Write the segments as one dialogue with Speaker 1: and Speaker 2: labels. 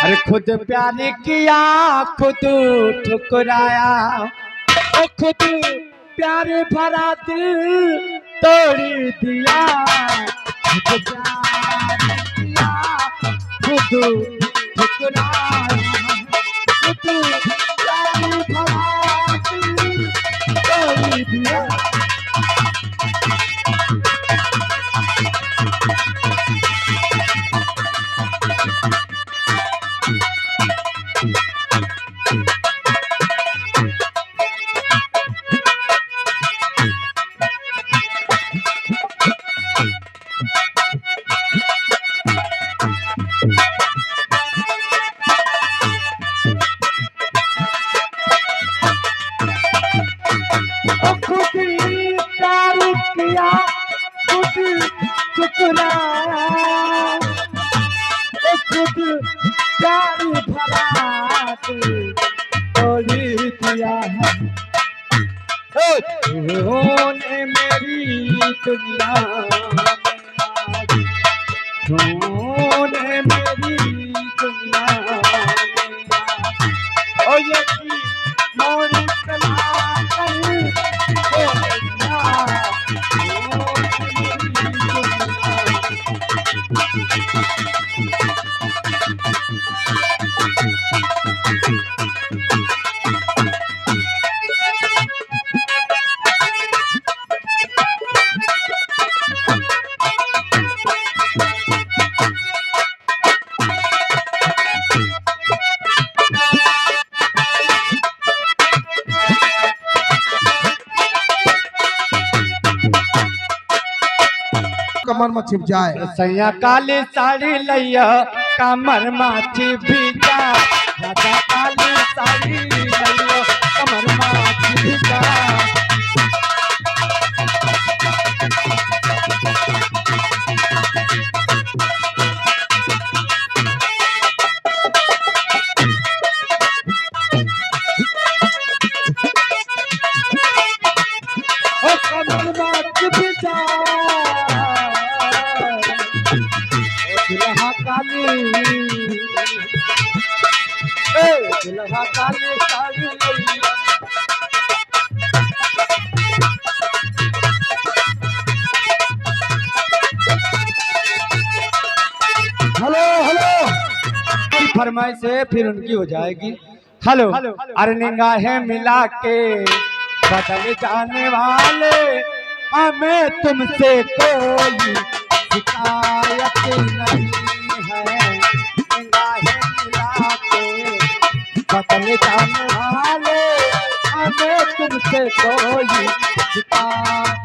Speaker 1: अरे खुद प्यार किया खुद ठुकराया, ओ खुद प्यार भरा दिल तोड़ दिया। खुद प्यार किया खुद ठुकराया, खुद प्यार भरा दिल तोड़ दिया। खुद प्यार भरा तोड़ दिया है। तूने मेरी दुनिया तूने मेरी दुनिया ओ यकी मोर कला कर
Speaker 2: कमर में छिप जाए।
Speaker 1: सैया काली साड़ी लैया कमर में छिप जाए, राजा काली साड़ी लैया कमर में छिप जाए। ओ कमर में छिप जाए, दुल्हा काली दुल्हा काली साड़ी लैया। हेलो हेलो फरमाइश है फिर उनकी हो जाएगी। हेलो अरे निगाहें मिला के बदल जाने वाले हमें तुमसे कोई शिकायत नहीं है। निगाहें मिला के बदल जाने वाले हमें तुमसे कोई शिकायत।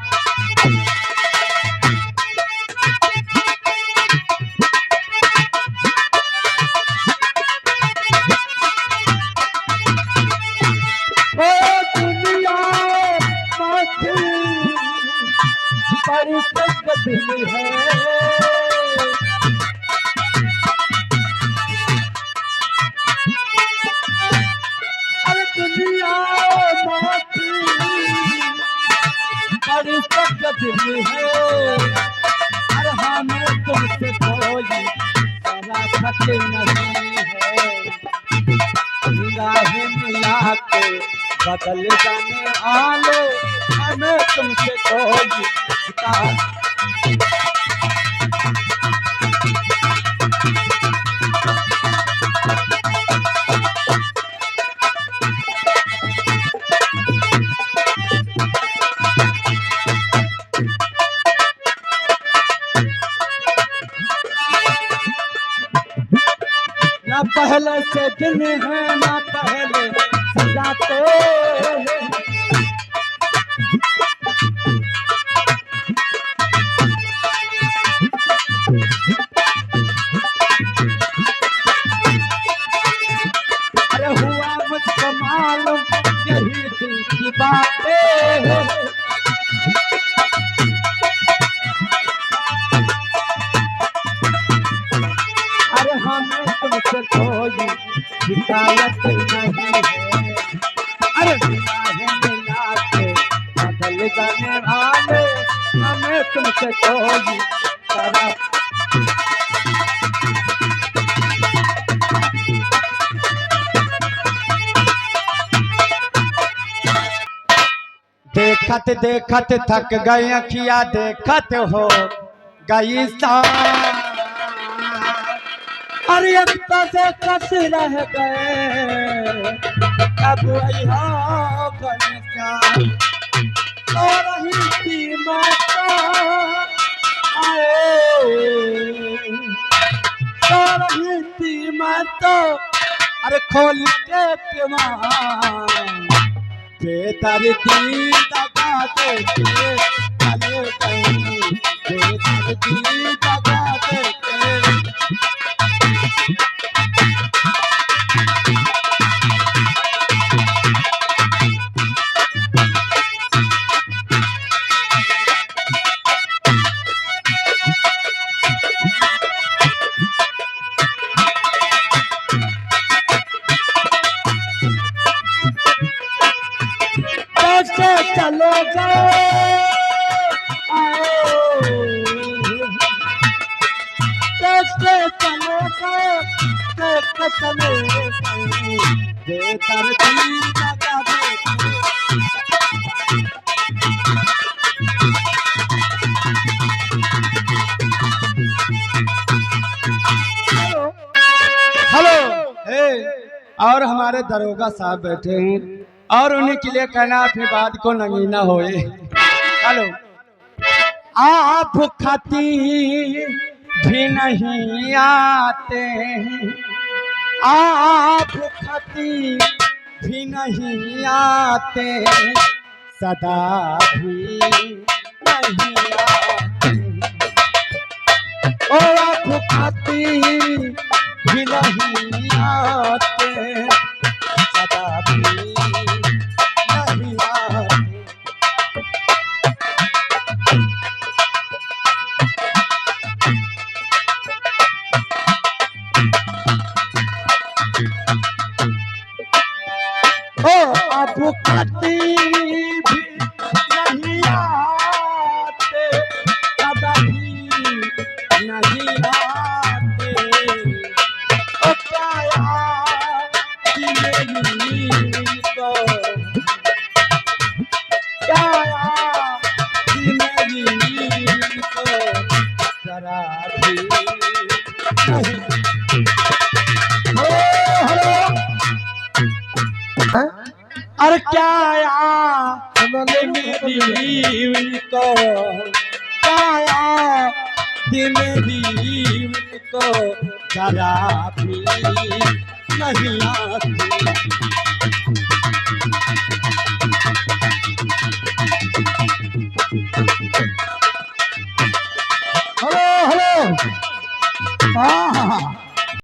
Speaker 1: ओ दुनिया बड़ी दिल है, अरे दुनिया बड़ी दिल है। अरे हमें तुमसे कोई शराफत नहीं है। निगाहें मिला के बदल जाने वाले हमें तुमसे कोई शिकायत। ना पहले से दिन है ना पहले सजाते हैं। अरे हुआ मुझको मालूम यही दिल की बातें हैं। अरे हमें तुमसे कोई शिकायत नहीं है। अरे निगाहें मिला के बदल जाने वाले हमें तुमसे कोई शराफत। देखत देखत थक गई अखिया देखत हो गई सा। अरे अब तो से कस रह गए अब यहाँ घनश्याम तो रही थी माता आए तो रही थी मैं तो अरे खोल के केवान बेदर्दी दगा देके चले गई बेदर्दी दगा देके। कैसे चलो गए कैसे चलो गए कैसे चले गए बेदर्दी दगा देके। हेलो हे और हमारे दरोगा साहब बैठे हैं और उन्हीं के लिए कहना अपनी बात को नगीना होए। हेलो आप खाती भी नहीं आते आप खाती भी नहीं आते सदा भी नहीं आते ओ आप खाती भी नहीं आते सदा भी नहीं आते। ओ आप खाती भी नहीं आते सदा भी नहीं आते ओ जरा भी नहीं। अरे क्या मेरी को क्या मेरी को जरा भी नहीं आती। हेलो हेलो हाँ